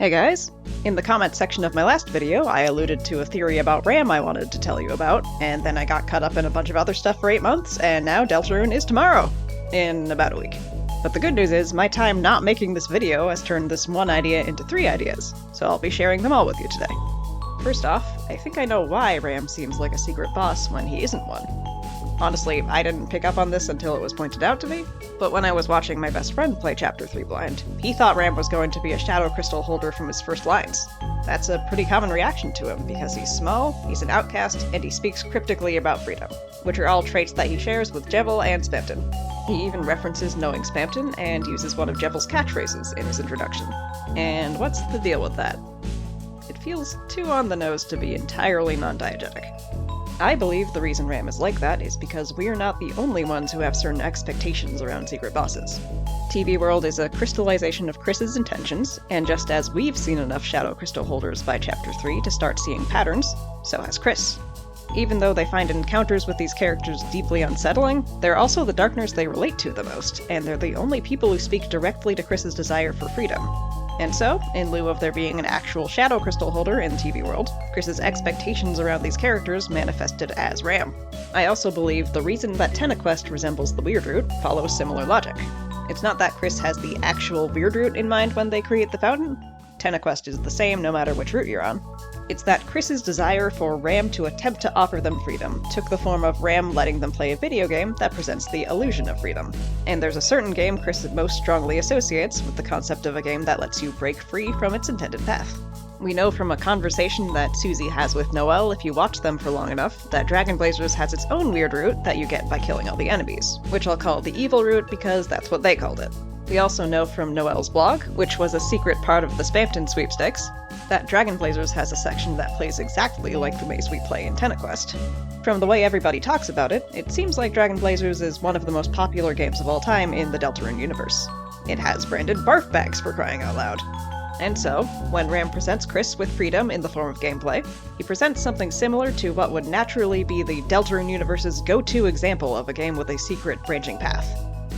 Hey guys! In the comments section of my last video, I alluded to a theory about Ramb I wanted to tell you about, and then I got caught up in a bunch of other stuff for 8 months, and now Deltarune is tomorrow! In about a week. But the good news is, my time not making this video has turned this one idea into 3 ideas, so I'll be sharing them all with you today. First off, I think I know why Ramb seems like a secret boss when he isn't one. Honestly, I didn't pick up on this until it was pointed out to me, but when I was watching my best friend play Chapter 3 blind, he thought Ramb was going to be a shadow crystal holder from his first lines. That's a pretty common reaction to him, because he's small, he's an outcast, and he speaks cryptically about freedom, which are all traits that he shares with Jevil and Spamton. He even references knowing Spamton, and uses one of Jevil's catchphrases in his introduction. And what's the deal with that? It feels too on the nose to be entirely non-diegetic. I believe the reason Ramb is like that is because we're not the only ones who have certain expectations around secret bosses. TV World is a crystallization of Chris's intentions, and just as we've seen enough shadow crystal holders by Chapter 3 to start seeing patterns, so has Chris. Even though they find encounters with these characters deeply unsettling, they're also the Darkners they relate to the most, and they're the only people who speak directly to Chris's desire for freedom. And so, in lieu of there being an actual shadow crystal holder in TV World, Chris's expectations around these characters manifested as Ramb. I also believe the reason that TennaQuest resembles the Weird Root follows similar logic. It's not that Chris has the actual Weird Root in mind when they create the fountain. TennaQuest is the same no matter which route you're on. It's that Chris's desire for Ramb to attempt to offer them freedom took the form of Ramb letting them play a video game that presents the illusion of freedom. And there's a certain game Chris most strongly associates with the concept of a game that lets you break free from its intended path. We know from a conversation that Susie has with Noelle if you watch them for long enough, that Dragon Blazers has its own weird route that you get by killing all the enemies, which I'll call the evil route because that's what they called it. We also know from Noelle's blog, which was a secret part of the Spamton sweepstakes, that Dragon Blazers has a section that plays exactly like the maze we play in TennaQuest. From the way everybody talks about it, it seems like Dragon Blazers is one of the most popular games of all time in the Deltarune universe. It has branded barf bags for crying out loud. And so, when Ramb presents Chris with freedom in the form of gameplay, he presents something similar to what would naturally be the Deltarune universe's go-to example of a game with a secret branching path: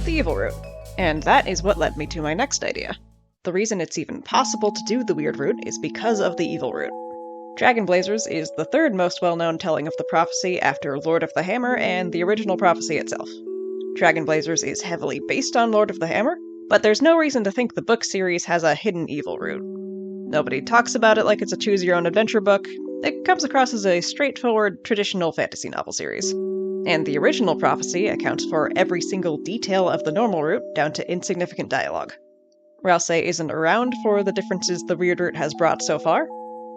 the evil route. And that is what led me to my next idea. The reason it's even possible to do the weird route is because of the evil route. Dragon Blazers is the third most well-known telling of the prophecy after Lord of the Hammer and the original prophecy itself. Dragon Blazers is heavily based on Lord of the Hammer, but there's no reason to think the book series has a hidden evil route. Nobody talks about it like it's a choose-your-own-adventure book. It comes across as a straightforward, traditional fantasy novel series. And the original prophecy accounts for every single detail of the normal route down to insignificant dialogue. Rouse isn't around for the differences the weird route has brought so far,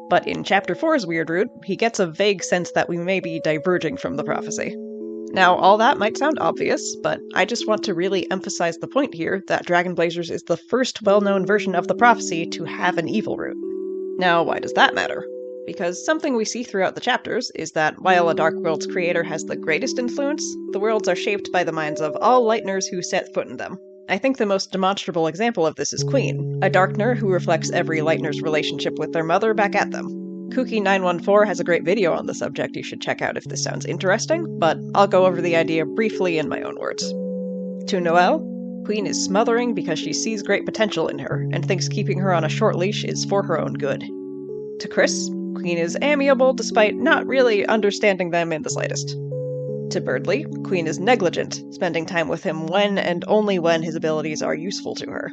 but in Chapter 4's weird route, he gets a vague sense that we may be diverging from the prophecy. Now, all that might sound obvious, but I just want to really emphasize the point here that Dragon Blazers is the first well-known version of the prophecy to have an evil route. Now, why does that matter? Because something we see throughout the chapters is that while a Dark World's creator has the greatest influence, the worlds are shaped by the minds of all Lightners who set foot in them. I think the most demonstrable example of this is Queen, a Darkner who reflects every Lightner's relationship with their mother back at them. Kooky914 has a great video on the subject you should check out if this sounds interesting, but I'll go over the idea briefly in my own words. To Noelle, Queen is smothering because she sees great potential in her, and thinks keeping her on a short leash is for her own good. To Chris, Queen is amiable despite not really understanding them in the slightest. To Birdley, Queen is negligent, spending time with him when and only when his abilities are useful to her.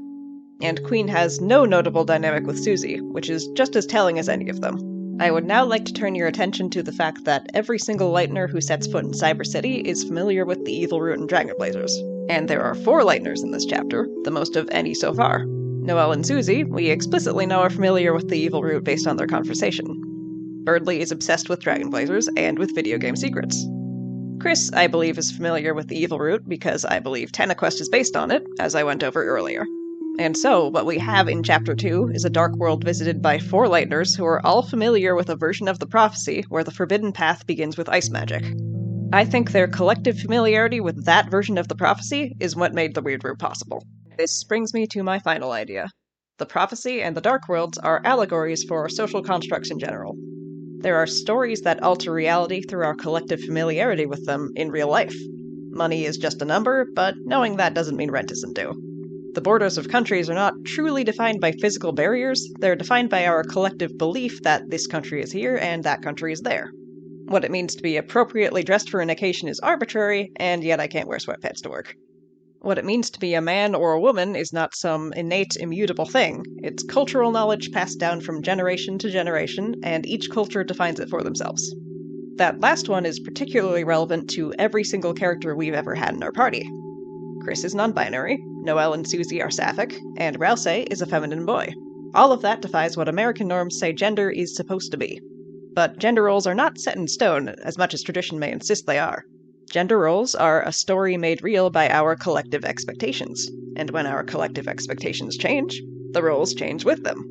And Queen has no notable dynamic with Susie, which is just as telling as any of them. I would now like to turn your attention to the fact that every single Lightner who sets foot in Cyber City is familiar with the evil route in Dragon Blazers. And there are 4 Lightners in this chapter, the most of any so far. Noelle and Susie, we explicitly know, are familiar with the evil route based on their conversation. Birdley is obsessed with Dragon Blazers and with video game secrets. Chris, I believe, is familiar with the evil route because I believe TennaQuest is based on it, as I went over earlier. And so, what we have in Chapter 2 is a dark world visited by 4 Lightners who are all familiar with a version of the prophecy where the forbidden path begins with ice magic. I think their collective familiarity with that version of the prophecy is what made the weird route possible. This brings me to my final idea. The prophecy and the dark worlds are allegories for social constructs in general. There are stories that alter reality through our collective familiarity with them in real life. Money is just a number, but knowing that doesn't mean rent isn't due. The borders of countries are not truly defined by physical barriers, they're defined by our collective belief that this country is here and that country is there. What it means to be appropriately dressed for an occasion is arbitrary, and yet I can't wear sweatpants to work. What it means to be a man or a woman is not some innate, immutable thing. It's cultural knowledge passed down from generation to generation, and each culture defines it for themselves. That last one is particularly relevant to every single character we've ever had in our party. Chris is non-binary, Noelle and Susie are sapphic, and Rouse is a feminine boy. All of that defies what American norms say gender is supposed to be. But gender roles are not set in stone, as much as tradition may insist they are. Gender roles are a story made real by our collective expectations, and when our collective expectations change, the roles change with them.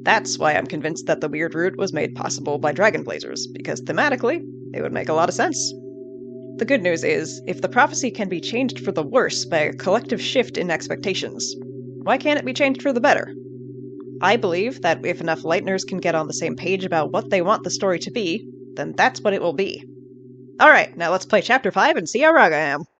That's why I'm convinced that the weird root was made possible by dragon blazers, because thematically, it would make a lot of sense. The good news is, if the prophecy can be changed for the worse by a collective shift in expectations, why can't it be changed for the better? I believe that if enough Lightners can get on the same page about what they want the story to be, then that's what it will be. Alright, now let's play Chapter 5 and see how wrong I am.